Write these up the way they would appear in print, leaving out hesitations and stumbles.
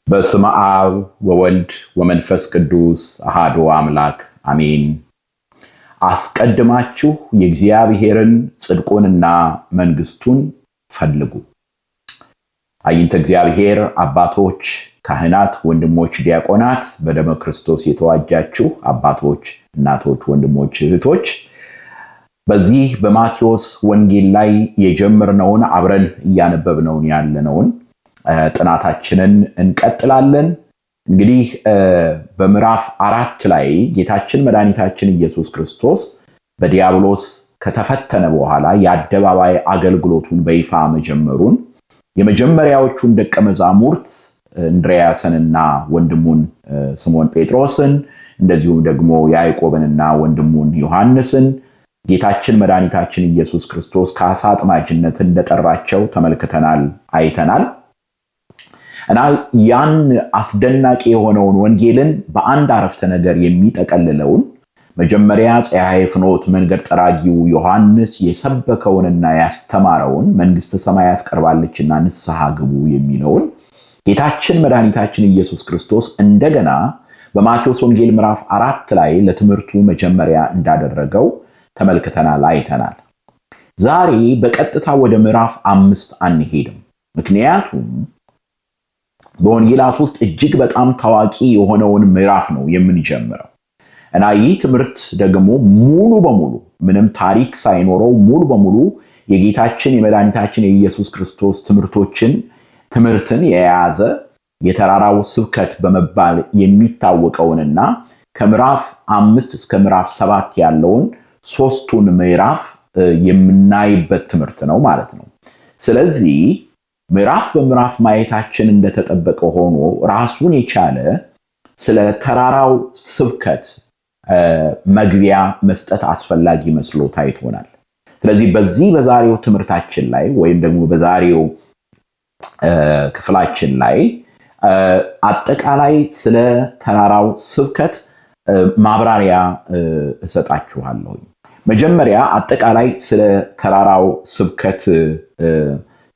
በስመ አብ ወወልድ ወመንፈስ ቅዱስ አሐዱ አምላክ አሜን። አስቀድማችሁ የእግዚአብሔርን ጽድቁንና መንግስቱን ፈልጉ። አይንተ እግዚአብሔር አባቶች፣ ካህናት፣ ወንድሞች፣ ዲያቆናት፣ በደመ ክርስቶስ የተዋጃችሁ አባቶች፣ እናቶች፣ ወንድሞች፣ እህቶች በዚህ በማቴዎስ ወንጌል ላይ የጀመርነውን አብረን እያነበብነውን ያለነውን ጥናታችንን እንቀጥላለን። እንግዲህ በምዕራፍ 4 ላይ ጌታችን መድኃኒታችን ኢየሱስ ክርስቶስ በዲያብሎስ ከተፈተነ በኋላ የአደባባይ አገልግሎቱን በይፋ መጀመሩን የመጀመሪያዎቹን ደቀ መዛሙርት እንድርያስንና ወንድሙን ስምዖን ጴጥሮስን እንደዚሁም ደግሞ ያዕቆብንና ወንድሙን ዮሐንስን ጌታችን መድኃኒታችን ኢየሱስ ክርስቶስ ከዓሣ አጥማጅነት እንደጠራቸው ተመልክተናል፣ አይተናል። እና ያን አስደናቂ የሆነውን ወንጌልን በአንድ አረፍተ ነገር የሚጠቀልለውን መጀመሪያ ፀሐይ ፍኖት መንገድ ጠራጊው ዮሐንስ የሰበከውንና ያስተማረውን መንግስተ ሰማያት ቀርባለችና ንስሐ ግቡ የሚለውን ጌታችን መድኃኒታችን ኢየሱስ ክርስቶስ እንደገና በማቴዎስ ወንጌል ምዕራፍ 4 ላይ ለትምህርቱ መጀመሪያ እንዳደረገው ተመልክተናል፣ አይተናል። ዛሬ በቀጥታ ወደ ምዕራፍ 5 አንሄድም። ምክንያቱም በወንጌላት ውስጥ እጅግ በጣም ታዋቂ የሆነውን ምዕራፍ ነው የምንጀምረው እና ይህ ትምህርት ደግሞ ሙሉ በሙሉ ምንም ታሪክ ሳይኖረው ሙሉ በሙሉ የጌታችን የመድኃኒታችን የኢየሱስ ክርስቶስ ትምህርትን የያዘ የተራራው ስብከት በመባል የሚታወቀውንና ከምዕራፍ 5 እስከ ምዕራፍ 7 ያለውን ሶስቱን ምዕራፍ የምናይበት ትምህርት ነው ማለት ነው። ስለዚህ ምዕራፍ በምዕራፍ ማየታችን እንደተጠበቀ ሆኖ ራሱን የቻለ ስለ ተራራው ስብከት መግቢያ መስጠት አስፈላጊ መስሎ ታይቶናል። ስለዚህ በዛሬው ትምህርታችን ላይ ወይም ደግሞ በዛሬው ክፍላችን ላይ አጠቃላይ ስለ ተራራው ስብከት ማብራሪያ እሰጣችኋለሁ። መጀመሪያ አጠቃላይ ስለ ተራራው ስብከት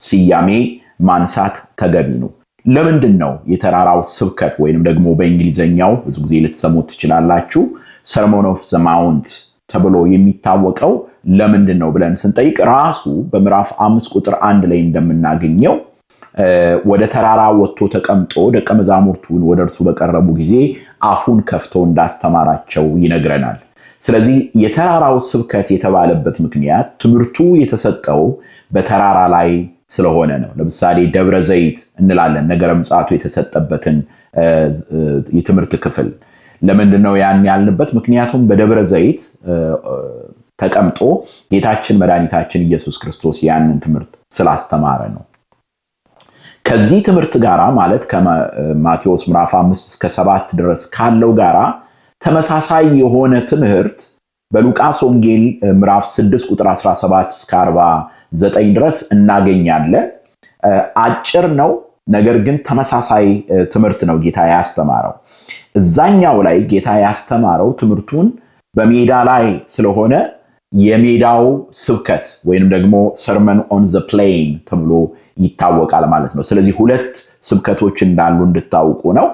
ስያሜ ማንሳት ተገቢ ነው። ለምንድን ነው የተራራው ስብከት ወይንም ደግሞ በእንግሊዘኛው ብዙ ጊዜ ልትሰሙት ትችላላችሁ ሰርሞን ኦፍ ዘ ማውንት ተብሎ የሚታወቀው ለምንድን ነው ብለን ስንጠይቅ ራሱ በምዕራፍ 5 ቁጥር 1 ላይ እንደምናገኘው ወደ ተራራ ወጥቶ ተቀምጦ ደቀ መዛሙርቱን ወደ እርሱ በቀረቡ ጊዜ አፉን ከፍቶ እንዳስተማራቸው ይነግረናል። ስለዚህ የተራራው ስብከት የተባለበት ምክንያት ትምህርቱ የተሰጠው በተራራ ላይ ስለሆነ ነው። ለምሳሌ ደብረ ዘይት እንላለን ነገረ ምጽአቱ የተሰጠበትን የትምህርት ክፍል። ለምንድነው ያን ያልንበት? ምክንያቱም በደብረ ዘይት ተቀምጦ ጌታችን መድኃኒታችን ኢየሱስ ክርስቶስ ያንን ትምህርት ስላስተማረ ነው። ከዚህ ትምህርት ጋራ ማለት ከማቴዎስ ምዕራፍ 5 እስከ 7 ድረስ ካለው ጋራ ተመሳሳይ የሆነ ትምህርት በሉቃስ ወንጌል ምዕራፍ 6 ቁጥር 17 እስከ 49 ድረስ እናገኛለን። አጭር ነው፣ ነገር ግን ተመሳሳይ ትምህርት ነው ጌታ ያስተማረው። እዛኛው ላይ ጌታ ያስተማረው ትምህርቱን በሜዳ ላይ ስለሆነ የሜዳው ስብከት ወይንም ደግሞ ሰርመን ኦን ዘ ፕሌን ተብሎ ይታወቃል ማለት ነው። ስለዚህ ሁለት ስብከቶች እንዳሉ እንድታውቁ ነው።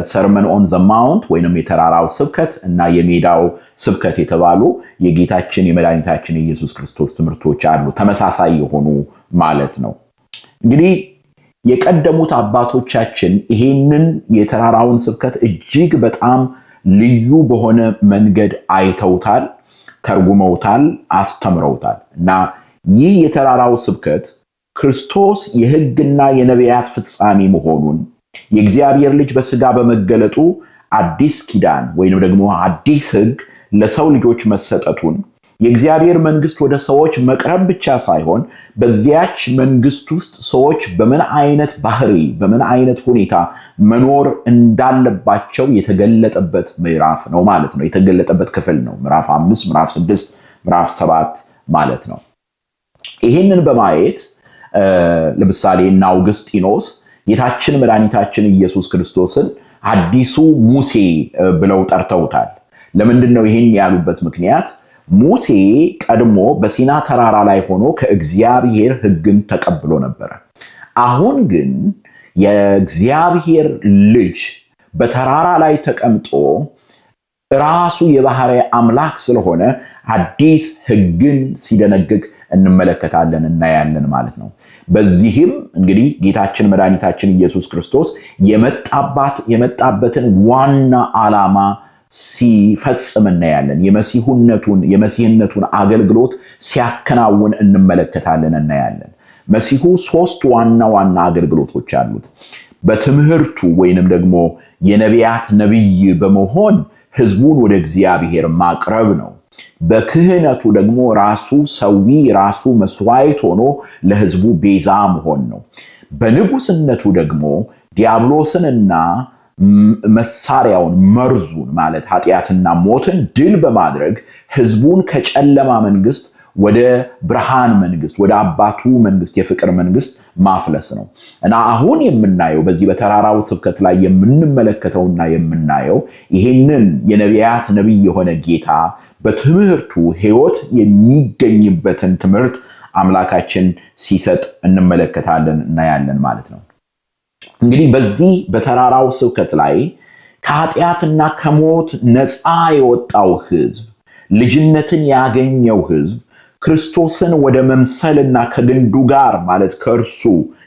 ሰርመን ኦን ዘ ማውንት ወይንም የተራራው ስብከት እና የሜዳው ስብከት የተባሉ የጌታችን የመድኃኒታችን የኢየሱስ ክርስቶስ ትምህርቶች አሉ፣ ተመሳሳይ የሆኑ ማለት ነው። እንግዲህ የቀደሙት አባቶቻችን ይሄንን የተራራውን ስብከት እጅግ በጣም ልዩ በሆነ መንገድ አይተውታል፣ ተርጉመውታል፣ አስተምረውታል እና ይህ የተራራው ስብከት ክርስቶስ የሕግና የነቢያት ፍጻሜ መሆኑን የእግዚአብሔር ልጅ በስጋ በመገለጡ አዲስ ኪዳን ወይንም ደግሞ አዲስ ሕግ ለሰው ልጆች መሰጠቱን የእግዚአብሔር መንግስት ወደ ሰዎች መቅረብ ብቻ ሳይሆን በዚያች መንግስት ውስጥ ሰዎች በምን አይነት ባህሪ በምን አይነት ሁኔታ መኖር እንዳለባቸው የተገለጠበት ምዕራፍ ነው ማለት ነው። የተገለጠበት ክፍል ነው ምዕራፍ 5 ምዕራፍ 6 ምዕራፍ 7 ማለት ነው። ይህንን በማየት ለምሳሌ እና አውግስጢኖስ ጌታችን መድኃኒታችን ኢየሱስ ክርስቶስን አዲሱ ሙሴ ብለው ጠርተውታል። ለምንድነው ይሄን ያሉበት ምክንያት? ሙሴ ቀድሞ በሲና ተራራ ላይ ሆኖ ከእግዚአብሔር ሕግን ተቀብሎ ነበር። አሁን ግን የእግዚአብሔር ልጅ በተራራ ላይ ተቀምጦ ራሱ የባህሪ አምላክ ስለሆነ አዲስ ሕግን ሲደነግግ እንመለከታለን እናያለን ማለት ነው። በዚህም እንግዲህ ጌታችን መድኃኒታችን ኢየሱስ ክርስቶስ የመጣበትን ዋና ዓላማ ሲፈጽም እናያለን። የመሲህነቱን አገልግሎት ሲያከናውን እንመለከታለን እናያለን። መሲሁ 3 ዋና አገልግሎቶች አሉት። በትምህርቱ ወይንም ደግሞ የነቢያት ነቢይ በመሆን ህዝቡን ወደ እግዚአብሔር ማቅረብ ነው። በክህነቱ ደግሞ ራሱ መስዋዕት ሆኖ ለህዝቡ ቤዛ መሆን ነው። በንጉስነቱ ደግሞ ዲያብሎስንና መሳሪያውን መርዙን ማለት ኃጢአትና ሞትን ድል በማድረግ ህዝቡን ከጨለማ መንግስት ወደ ብርሃን መንግስት ወደ አባቱ መንግስት የፍቅር መንግስት ማፍለስ ነው እና አሁን የምናየው በዚህ በተራራው ስብከት ላይ የምንመለከተውና የምናየው ይሄንን የነቢያት ነቢይ የሆነ ጌታ በትምህርቱ ህይወት የሚገኝበትን ትምህርት አምላካችን ሲሰጥ እንመለከታለን እናያለን ማለት ነው። እንግዲህ በዚህ በተራራው ስብከት ላይ ከኃጢአትና ከሞት ነፃ የወጣው ህዝብ ልጅነትን ያገኘው ህዝብ ክርስቶስን ወደ መምሰልና ከግንዱ ጋር ማለት ከእርሱ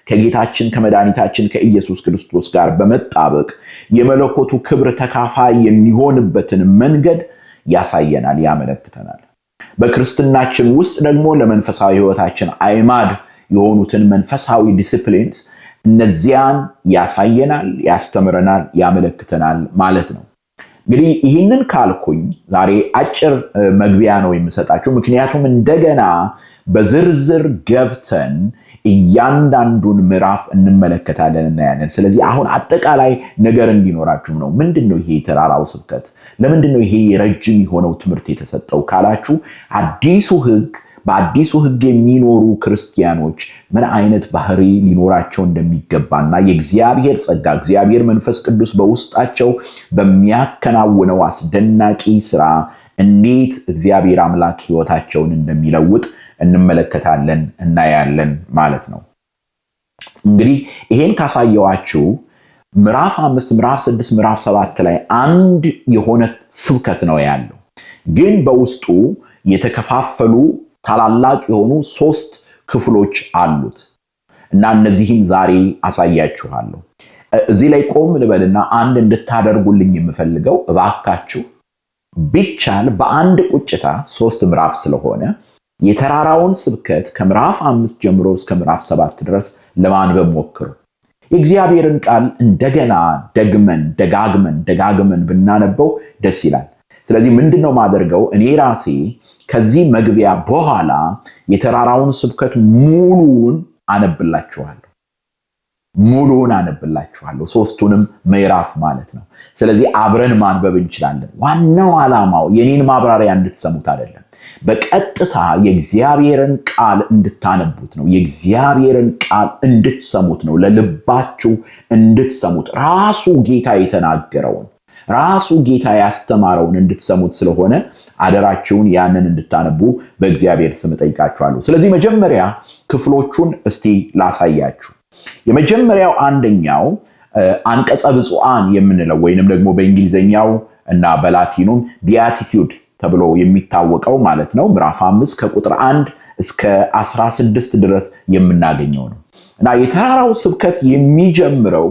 ከጌታችን ከመድኃኒታችን ከኢየሱስ ክርስቶስ ጋር በመጣበቅ የመለኮቱ ክብር ተካፋይ የሚሆንበትን መንገድ ያሳየናል፣ ያመለክተናል። በክርስትናችን ውስጥ ደግሞ ለመንፈሳዊ ህይወታችን አይማድ የሆኑትን መንፈሳዊ ዲሲፕሊንስ እነዚያን ያሳየናል፣ ያስተምረናል፣ ያመለክተናል ማለት ነው። እንግዲህ ይህንን ካልኩኝ ዛሬ አጭር መግቢያ ነው የምሰጣችሁ። ምክንያቱም እንደገና በዝርዝር ገብተን እያንዳንዱን ምዕራፍ እንመለከታለን እናያለን። ስለዚህ አሁን አጠቃላይ ነገር እንዲኖራችሁ ነው። ምንድነው ይሄ የተራራው ስብከት? ለምንድነው ይሄ ረጅም የሆነው ትምህርት የተሰጠው ካላችሁ በአዲሱ ህግ የሚኖሩ ክርስቲያኖች ምን አይነት ባህሪ ሊኖራቸው እንደሚገባና የእግዚአብሔር ጸጋ እግዚአብሔር መንፈስ ቅዱስ በውስጣቸው በሚያከናውነው አስደናቂ ስራ እንዴት እግዚአብሔር አምላክ ህይወታቸውን እንደሚለውጥ እንመለከታለን እናያለን ማለት ነው። እንግዲህ ይሄን ካሳየዋችሁ ምዕራፍ 5 ምዕራፍ 6 ምዕራፍ 7 ላይ አንድ የሆነ ስብከት ነው ያለው፣ ግን በውስጡ የተከፋፈሉ ታላላቅ የሆኑ 3 ክፍሎች አሉት እና እነዚህን ዛሬ አሳያችኋለሁ። እዚህ ላይ ቆም ልበልና አንድ እንድታደርጉልኝ የምፈልገው እባካችሁ ቢቻል በአንድ ቁጭታ 3 ምዕራፍ ስለሆነ የተራራውን ስብከት ከምዕራፍ 5 ጀምሮ እስከ ምዕራፍ 7 ድረስ ለማንበብ ሞክሩ። የእግዚአብሔርን ቃል እንደገና ደጋግመን ብናነበው ደስ ይላል። ስለዚህ ምንድነው ማደርገው? እኔ ራሴ ከዚህ መግቢያ በኋላ የተራራውን ስብከት ሙሉውን አነብላችኋለሁ 3ቱንም ምዕራፍ ማለት ነው። ስለዚህ አብረን ማንበብ እንችላለን። ዋናው ዓላማው የኔን ማብራሪያ እንድትሰሙት አይደለም፣ በቀጥታ የእግዚአብሔርን ቃል እንድታነቡት ነው። የእግዚአብሔርን ቃል እንድትሰሙት ነው። ለልባችሁ እንድትሰሙት ራሱ ጌታ የተናገረውን ራሱ ጌታ ያስተማረውን እንድትሰሙት ስለሆነ አደራችሁን ያንን እንድታነቡ በእግዚአብሔር ስም ጠይቃችኋለሁ። ስለዚህ መጀመሪያ ክፍሎቹን እስቲ ላሳያችሁ። የመጀመሪያው አንደኛው አንቀጸ ብፁዓን የምንለው ወይንም ደግሞ በእንግሊዘኛው እና በላቲኑም ቢያቲቲዩድስ ተብሎ የሚታወቀው ማለት ነው። ምዕራፍ 5 ከቁጥር 1 እስከ 16 ድረስ የምናገኘው ነው እና የተራራው ስብከት የሚጀምረው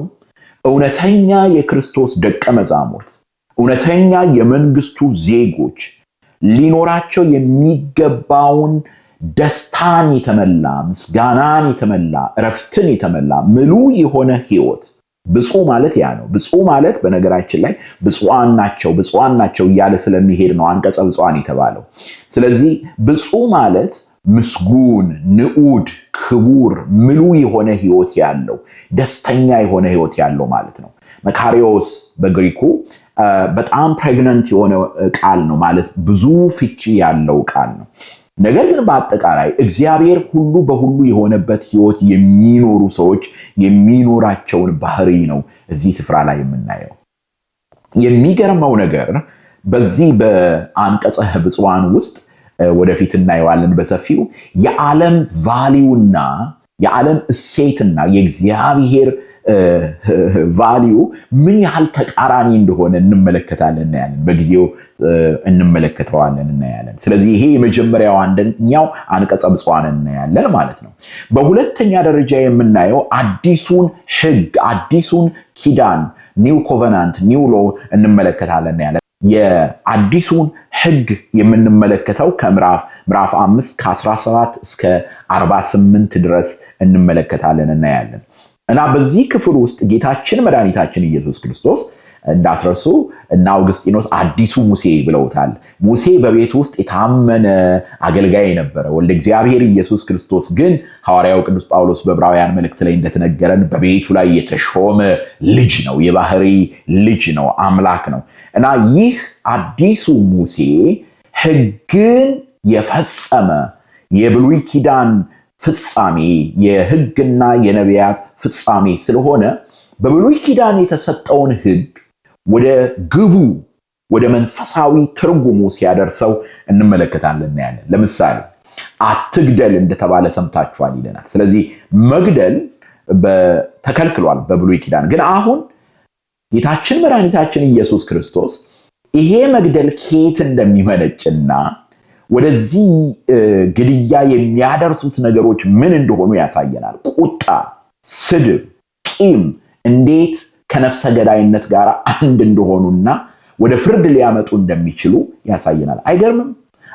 እውነተኛ የክርስቶስ ደቀ መዛሙርት እውነተኛ የመንግስቱ ዜጎች ሊኖራቸው የሚገባውን ደስታን የተመላ ምስጋናን የተመላ ዕረፍትን የተመላ ምሉ የሆነ ህይወት ብፁዕ ማለት ያ ነው። ብፁዕ ማለት በነገራችን ላይ ብፁዓን ናቸው እያለ ስለሚሄድ ነው አንቀጸ ብፁዓን የተባለው። ስለዚህ ብፁዕ ማለት ምስጉን፣ ንዑድ፣ ክቡር፣ ምሉ የሆነ ህይወት ያለው ደስተኛ የሆነ ህይወት ያለው ማለት ነው። መካሪዮስ በግሪኩ በጣም ፕሬግናንት የሆነ ቃል ነው ማለት ብዙ ፍቺ ያለው ቃል ነው። ነገር ግን በአጠቃላይ እግዚአብሔር ሁሉ በሁሉ የሆነበት ህይወት የሚኖሩ ሰዎች የሚኖራቸውን ባህሪ ነው እዚህ ስፍራ ላይ የምናየው። የሚገርመው ነገር በዚህ በአንቀጸ ብፁዓን ውስጥ ወደፊት እናየዋለን በሰፊው የዓለም ቫሊዩና የዓለም እሴትና የእግዚአብሔር ቫልዩ ምን ያህል ተቃራኒ እንደሆነ እንመለከታለን እናያለን። በጊዜው እንመለከተዋለን እናያለን። ስለዚህ ይሄ የመጀመሪያው አንደኛው አንቀጸ ብፁዓን እናያለን ማለት ነው። በሁለተኛ ደረጃ የምናየው አዲሱን ሕግ አዲሱን ኪዳን ኒው ኮቨናንት ኒው ሎ እንመለከታለን እናያለን። የአዲሱን ሕግ የምንመለከተው ከምዕራፍ 5 ከ17 እስከ 48 ድረስ እንመለከታለን እናያለን። እና በዚህ ክፍል ውስጥ ጌታችን መድኃኒታችን ኢየሱስ ክርስቶስ እንዳትረሱ እና አውግስጢኖስ አዲሱ ሙሴ ብለውታል። ሙሴ በቤት ውስጥ የታመነ አገልጋይ ነበረ። ወልደ እግዚአብሔር ኢየሱስ ክርስቶስ ግን ሐዋርያው ቅዱስ ጳውሎስ በዕብራውያን መልእክት ላይ እንደተነገረን በቤቱ ላይ የተሾመ ልጅ ነው፣ የባህሪ ልጅ ነው፣ አምላክ ነው። እና ይህ አዲሱ ሙሴ ሕግን የፈጸመ የብሉይ ኪዳን ፍጻሜ የሕግና የነቢያት ፍጻሜ ስለሆነ በብሉይ ኪዳን የተሰጠውን ሕግ ወደ ግቡ ወደ መንፈሳዊ ትርጉሙ ሲያደርሰው እንመለከታለን እናያለን። ለምሳሌ አትግደል እንደተባለ ሰምታችኋል ይለናል። ስለዚህ መግደል ተከልክሏል በብሉይ ኪዳን። ግን አሁን ጌታችን መድኃኒታችን ኢየሱስ ክርስቶስ ይሄ መግደል ከየት እንደሚመነጭና ወደዚህ ግድያ የሚያደርሱት ነገሮች ምን እንደሆኑ ያሳየናል። ቁጣ፣ ስድብ፣ ቂም እንዴት ከነፍሰ ገዳይነት ጋር አንድ እንደሆኑና ወደ ፍርድ ሊያመጡ እንደሚችሉ ያሳየናል። አይገርምም?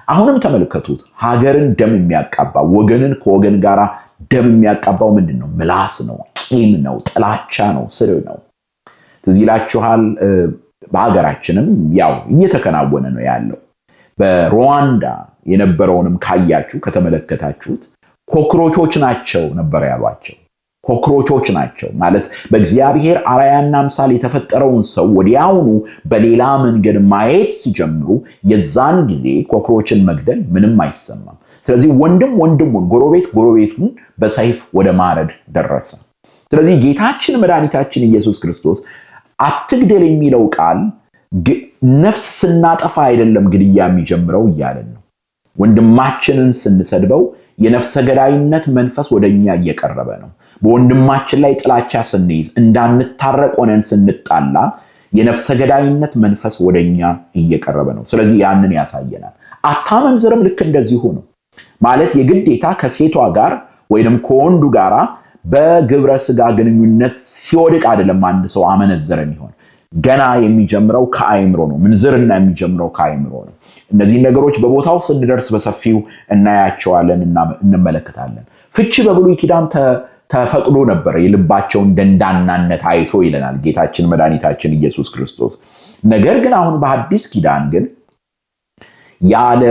አሁንም ተመልከቱት። ሀገርን ደም የሚያቃባው ወገንን ከወገን ጋር ደም የሚያቃባው ምንድነው? ምላስ ነው፣ ቂም ነው፣ ጥላቻ ነው፣ ስድብ ነው። ትዝ ይላችኋል። በሀገራችንም ያው እየተከናወነ ነው ያለው። በሩዋንዳ የነበረውንም ካያችሁ ከተመለከታችሁት ኮክሮቾች ናቸው ነበር ያሏቸው። ኮክሮቾች ናቸው ማለት በእግዚአብሔር አርአያና ምሳሌ የተፈጠረውን ሰው ወዲያውኑ በሌላ መንገድ ማየት ሲጀምሩ የዛን ጊዜ ኮክሮችን መግደል ምንም አይሰማም። ስለዚህ ወንድም ወንድሙን፣ ጎረቤት ጎረቤቱን በሰይፍ ወደ ማረድ ደረሰ። ስለዚህ ጌታችን መድኃኒታችን ኢየሱስ ክርስቶስ አትግደል የሚለው ቃል ነፍስ ስናጠፋ አይደለም ግድያ የሚጀምረው እያለን ነው። ወንድማችንን ስንሰድበው የነፍሰ ገዳይነት መንፈስ ወደኛ እየቀረበ ነው። በወንድማችን ላይ ጥላቻ ስንይዝ እንዳንታረቅ ሆነን ስንጣላ የነፍሰ ገዳይነት መንፈስ ወደኛ እየቀረበ ነው። ስለዚህ ያንን ያሳየናል። አታመንዝርም ልክ እንደዚሁ ነው። ማለት የግዴታ ከሴቷ ጋር ወይንም ከወንዱ ጋር በግብረ ስጋ ግንኙነት ሲወድቅ አይደለም አንድ ሰው አመነዘረ የሚሆን። ገና የሚጀምረው ከአይምሮ ነው። ምንዝርና የሚጀምረው ከአይምሮ ነው። እነዚህ ነገሮች በቦታው ስንደርስ በሰፊው እናያቸዋለን እና እንመለከታለን። ፍቺ በብሉይ ኪዳን ተፈቅዶ ነበር የልባቸውን ደንዳናነት አይቶ ይለናል ጌታችን መድኃኒታችን ኢየሱስ ክርስቶስ። ነገር ግን አሁን በአዲስ ኪዳን ግን ያለ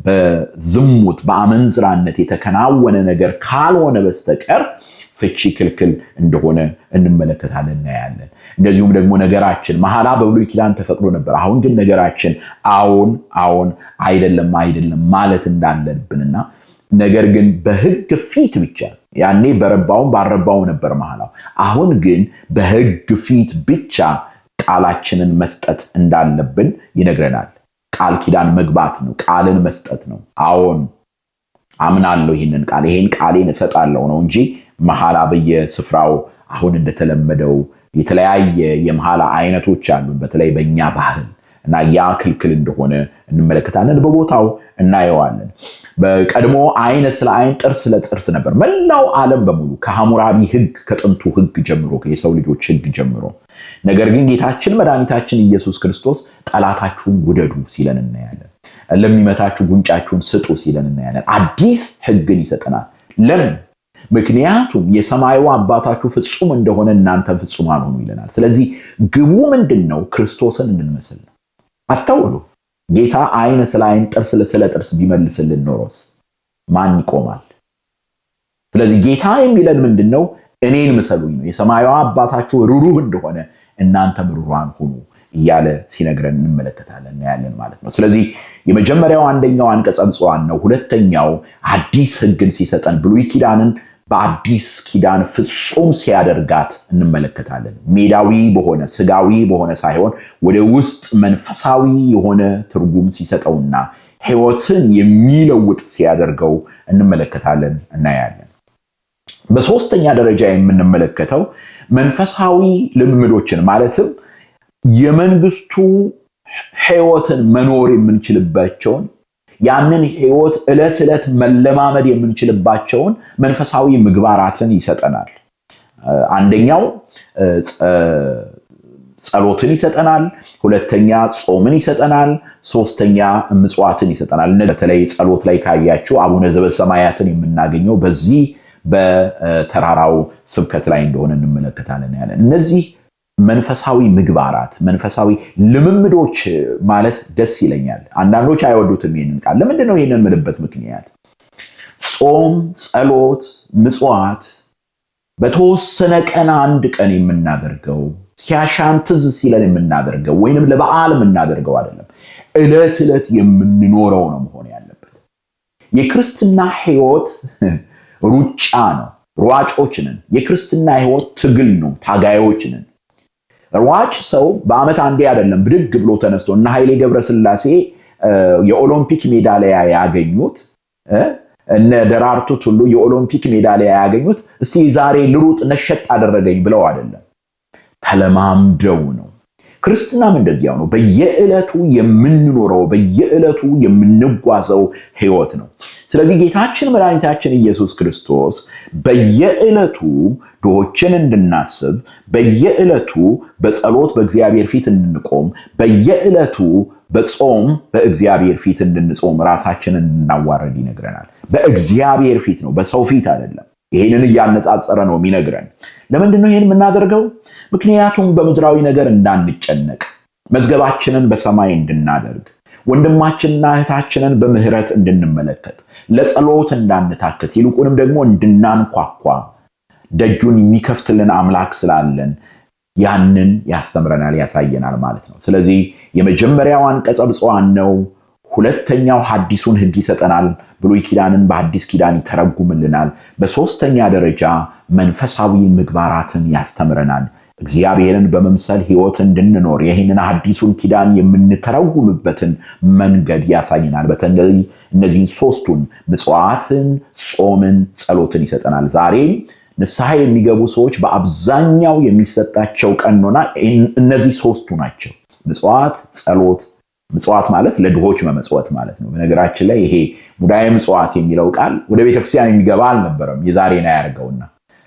በዝሙት በአመንዝራነት የተከናወነ ነገር ካልሆነ በስተቀር ፍቺ ክልክል እንደሆነ እንመለከታለን እናያለን። እንደዚሁም ደግሞ ነገራችን መሐላ በብሉይ ኪዳን ተፈቅዶ ነበር። አሁን ግን ነገራችን አዎን አይደለም ማለት እንዳለብንና ነገር ግን በሕግ ፊት ብቻ ያኔ በረባውም ባረባውም ነበር መሐላው። አሁን ግን በሕግ ፊት ብቻ ቃላችንን መስጠት እንዳለብን ይነግረናል። ቃል ኪዳን መግባት ነው፣ ቃልን መስጠት ነው። አዎን አምናለሁ ይሄን ቃሌን እሰጣለሁ ነው እንጂ መሐላ በየስፍራው አሁን እንደተለመደው የተለያየ የመሐላ አይነቶች አሉ። በተለይ በእኛ ባህል እና ያ ክልክል እንደሆነ እንመለከታለን፣ በቦታው እናየዋለን። በቀድሞ አይን ስለ አይን ጥርስ ለጥርስ ነበር መላው ዓለም በሙሉ ከሐሙራቢ ሕግ ከጥንቱ ሕግ ጀምሮ የሰው ልጆች ሕግ ጀምሮ። ነገር ግን ጌታችን መድኃኒታችን ኢየሱስ ክርስቶስ ጠላታችሁን ውደዱ ሲለን እናያለን። ለሚመታችሁ ጉንጫችሁን ስጡ ሲለን እናያለን። አዲስ ሕግን ይሰጠናል። ለምን? ምክንያቱም የሰማዩ አባታችሁ ፍጹም እንደሆነ እናንተም ፍጹማን ሁኑ ይለናል። ስለዚህ ግቡ ምንድነው? ክርስቶስን እንመስል ነው። አስተውሉ። ጌታ አይን ስለ አይን ጥርስ ስለ ጥርስ ቢመልስልን ኖሮስ ማን ይቆማል? ስለዚህ ጌታ የሚለን ምንድነው? እኔን ምሰሉኝ ነው። የሰማዩ አባታችሁ ሩሩህ እንደሆነ እናንተም ሩሩሃን ሁኑ እያለ ሲነግረን እንመለከታለን ያለን ማለት ነው። ስለዚህ የመጀመሪያው አንደኛው አንቀጸ ብፁዓን ነው። ሁለተኛው አዲስ ሕግን ሲሰጠን ብሉይ ኪዳንን በአዲስ ኪዳን ፍጹም ሲያደርጋት እንመለከታለን። ሜዳዊ በሆነ ስጋዊ በሆነ ሳይሆን ወደ ውስጥ መንፈሳዊ የሆነ ትርጉም ሲሰጠውና ሕይወትን የሚለውጥ ሲያደርገው እንመለከታለን እናያለን። በሶስተኛ ደረጃ የምንመለከተው መንፈሳዊ ልምምዶችን ማለትም የመንግስቱ ሕይወትን መኖር የምንችልባቸውን ያንን ሕይወት ዕለት ዕለት መለማመድ የምንችልባቸውን መንፈሳዊ ምግባራትን ይሰጠናል። አንደኛው ጸሎትን ይሰጠናል፣ ሁለተኛ ጾምን ይሰጠናል፣ ሶስተኛ ምጽዋትን ይሰጠናል። በተለይ ጸሎት ላይ ካያችሁ አቡነ ዘበሰማያትን የምናገኘው በዚህ በተራራው ስብከት ላይ እንደሆነ እንመለከታለን ያለን። እነዚህ መንፈሳዊ ምግባራት መንፈሳዊ ልምምዶች ማለት ደስ ይለኛል። አንዳንዶች አይወዱትም ይህንን ቃል። ለምንድን ነው ይህንን የምልበት ምክንያት? ጾም፣ ጸሎት፣ ምጽዋት በተወሰነ ቀን አንድ ቀን የምናደርገው ሲያሻን ትዝ ሲለን የምናደርገው ወይንም ለበዓል የምናደርገው አይደለም። ዕለት ዕለት የምንኖረው ነው መሆን ያለበት። የክርስትና ሕይወት ሩጫ ነው። ሯጮች ነን። የክርስትና ሕይወት ትግል ነው። ታጋዮች ነን። ሯጭ ሰው በዓመት አንዴ አይደለም ብድግ ብሎ ተነስቶ እና ኃይሌ ገብረስላሴ የኦሎምፒክ ሜዳሊያ ያገኙት እነ ደራርቱ ቱሉ የኦሎምፒክ ሜዳሊያ ያገኙት እስቲ ዛሬ ልሩጥ ነሸጥ አደረገኝ ብለው አይደለም፣ ተለማምደው ነው። ክርስትናም እንደዚያው ነው። በየዕለቱ የምንኖረው በየዕለቱ የምንጓዘው ሕይወት ነው። ስለዚህ ጌታችን መድኃኒታችን ኢየሱስ ክርስቶስ በየዕለቱ ድሆችን እንድናስብ፣ በየዕለቱ በጸሎት በእግዚአብሔር ፊት እንድንቆም፣ በየዕለቱ በጾም በእግዚአብሔር ፊት እንድንጾም፣ ራሳችንን እንድናዋረድ ይነግረናል። በእግዚአብሔር ፊት ነው፣ በሰው ፊት አይደለም። ይሄንን እያነጻጸረ ነው የሚነግረን። ለምንድን ነው ይሄን የምናደርገው? ምክንያቱም በምድራዊ ነገር እንዳንጨነቅ፣ መዝገባችንን በሰማይ እንድናደርግ፣ ወንድማችንና እህታችንን በምህረት እንድንመለከት፣ ለጸሎት እንዳንታክት፣ ይልቁንም ደግሞ እንድናንኳኳ ደጁን የሚከፍትልን አምላክ ስላለን ያንን ያስተምረናል፣ ያሳየናል ማለት ነው። ስለዚህ የመጀመሪያው አንቀጸ ብፁዓን ነው። ሁለተኛው ሐዲሱን ሕግ ይሰጠናል። ብሉይ ኪዳንን በሐዲስ ኪዳን ይተረጉምልናል። በሶስተኛ ደረጃ መንፈሳዊ ምግባራትን ያስተምረናል። እግዚአብሔርን በመምሰል ሕይወት እንድንኖር ይህንን ሐዲሱን ኪዳን የምንተረጉምበትን መንገድ ያሳየናል። በተለይ እነዚህን ሶስቱን ምጽዋትን፣ ጾምን፣ ጸሎትን ይሰጠናል። ዛሬ ንስሐ የሚገቡ ሰዎች በአብዛኛው የሚሰጣቸው ቀኖና እነዚህ ሶስቱ ናቸው። ምጽዋት፣ ጸሎት። ምጽዋት ማለት ለድሆች መመጽወት ማለት ነው። በነገራችን ላይ ይሄ ሙዳየ ምጽዋት የሚለው ቃል ወደ ቤተክርስቲያን የሚገባ አልነበረም። የዛሬን ያርገውና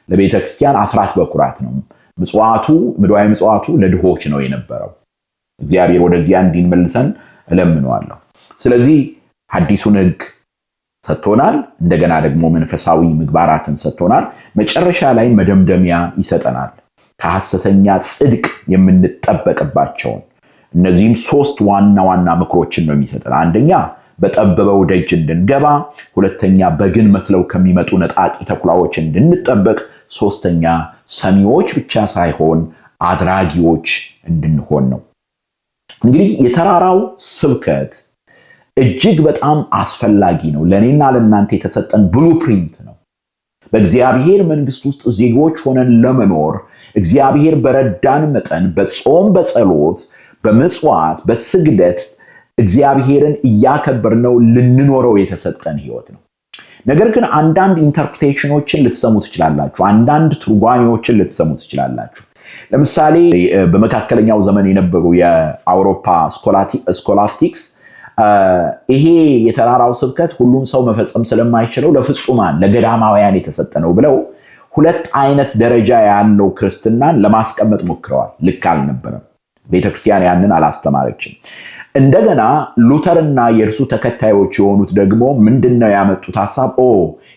ለቤተክርስቲያን አስራት በኩራት ነው። ምጽዋቱ ሙዳየ ምጽዋቱ ለድሆች ነው የነበረው። እግዚአብሔር ወደዚያ እንዲመልሰን እለምነዋለሁ። ስለዚህ ሐዲሱን ሕግ ሰጥቶናል። እንደገና ደግሞ መንፈሳዊ ምግባራትን ሰጥቶናል። መጨረሻ ላይ መደምደሚያ ይሰጠናል። ከሐሰተኛ ጽድቅ የምንጠበቅባቸውን እነዚህም ሶስት ዋና ዋና ምክሮችን ነው የሚሰጠን። አንደኛ በጠበበው ደጅ እንድንገባ፣ ሁለተኛ በግን መስለው ከሚመጡ ነጣቂ ተኩላዎች እንድንጠበቅ፣ ሶስተኛ ሰሚዎች ብቻ ሳይሆን አድራጊዎች እንድንሆን ነው። እንግዲህ የተራራው ስብከት እጅግ በጣም አስፈላጊ ነው። ለእኔና ለእናንተ የተሰጠን ብሉፕሪንት ነው። በእግዚአብሔር መንግስት ውስጥ ዜጎች ሆነን ለመኖር እግዚአብሔር በረዳን መጠን በጾም፣ በጸሎት፣ በምጽዋት፣ በስግደት እግዚአብሔርን እያከበርነው ልንኖረው የተሰጠን ህይወት ነው። ነገር ግን አንዳንድ ኢንተርፕሬቴሽኖችን ልትሰሙ ትችላላችሁ። አንዳንድ ትርጓሜዎችን ልትሰሙ ትችላላችሁ። ለምሳሌ በመካከለኛው ዘመን የነበሩ የአውሮፓ ስኮላስቲክስ ይሄ የተራራው ስብከት ሁሉም ሰው መፈጸም ስለማይችለው ለፍጹማን ለገዳማውያን የተሰጠ ነው ብለው ሁለት አይነት ደረጃ ያለው ክርስትናን ለማስቀመጥ ሞክረዋል። ልክ አልነበረም። ቤተክርስቲያን ያንን አላስተማረችም። እንደገና ሉተርና የእርሱ ተከታዮች የሆኑት ደግሞ ምንድነው ያመጡት ሐሳብ?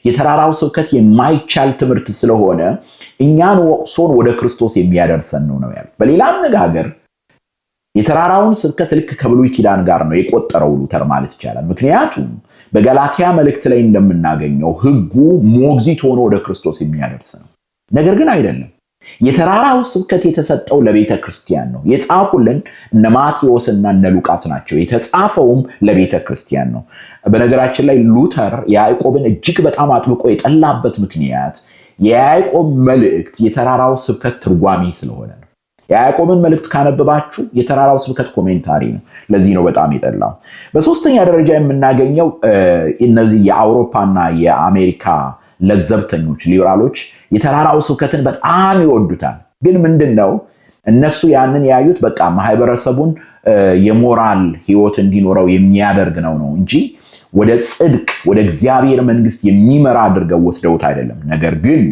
የተራራው ስብከት የማይቻል ትምህርት ስለሆነ እኛን ወቅሶን ወደ ክርስቶስ የሚያደርሰን ነው ያለው። በሌላ አነጋገር የተራራውን ስብከት ልክ ከብሉይ ኪዳን ጋር ነው የቆጠረው ሉተር ማለት ይቻላል። ምክንያቱም በገላትያ መልእክት ላይ እንደምናገኘው ሕጉ ሞግዚት ሆኖ ወደ ክርስቶስ የሚያደርስ ነው። ነገር ግን አይደለም። የተራራው ስብከት የተሰጠው ለቤተ ክርስቲያን ነው። የጻፉልን እነ ማቴዎስና እነ ሉቃስ ናቸው። የተጻፈውም ለቤተ ክርስቲያን ነው። በነገራችን ላይ ሉተር ያዕቆብን እጅግ በጣም አጥብቆ የጠላበት ምክንያት የያዕቆብ መልእክት የተራራው ስብከት ትርጓሜ ስለሆነ ነው። የያዕቆብን መልእክት ካነበባችሁ የተራራው ስብከት ኮሜንታሪ ነው። ለዚህ ነው በጣም የጠላው። በሶስተኛ ደረጃ የምናገኘው እነዚህ የአውሮፓና የአሜሪካ ለዘብተኞች ሊበራሎች የተራራው ስብከትን በጣም ይወዱታል። ግን ምንድነው እነሱ ያንን ያዩት በቃ ማህበረሰቡን የሞራል ህይወት እንዲኖረው የሚያደርግ ነው እንጂ ወደ ጽድቅ ወደ እግዚአብሔር መንግስት የሚመራ አድርገው ወስደውት አይደለም። ነገር ግን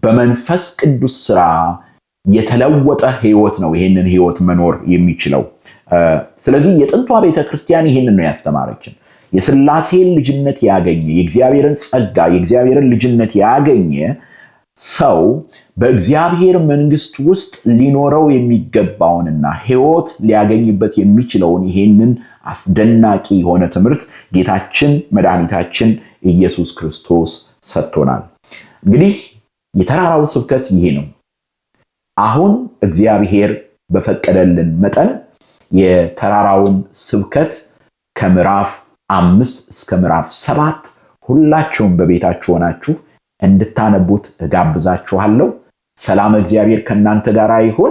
በመንፈስ ቅዱስ ስራ የተለወጠ ህይወት ነው ይሄንን ህይወት መኖር የሚችለው። ስለዚህ የጥንቷ ቤተክርስቲያን ይሄንን ነው ያስተማረችን። የሥላሴን ልጅነት ያገኘ የእግዚአብሔርን ጸጋ የእግዚአብሔርን ልጅነት ያገኘ ሰው በእግዚአብሔር መንግስት ውስጥ ሊኖረው የሚገባውንና ህይወት ሊያገኝበት የሚችለውን ይሄንን አስደናቂ የሆነ ትምህርት ጌታችን መድኃኒታችን ኢየሱስ ክርስቶስ ሰጥቶናል። እንግዲህ የተራራው ስብከት ይሄ ነው። አሁን እግዚአብሔር በፈቀደልን መጠን የተራራውን ስብከት ከምዕራፍ 5 እስከ ምዕራፍ 7 ሁላችሁም በቤታችሁ ሆናችሁ እንድታነቡት እጋብዛችኋለሁ። ሰላም እግዚአብሔር ከእናንተ ጋር ይሁን።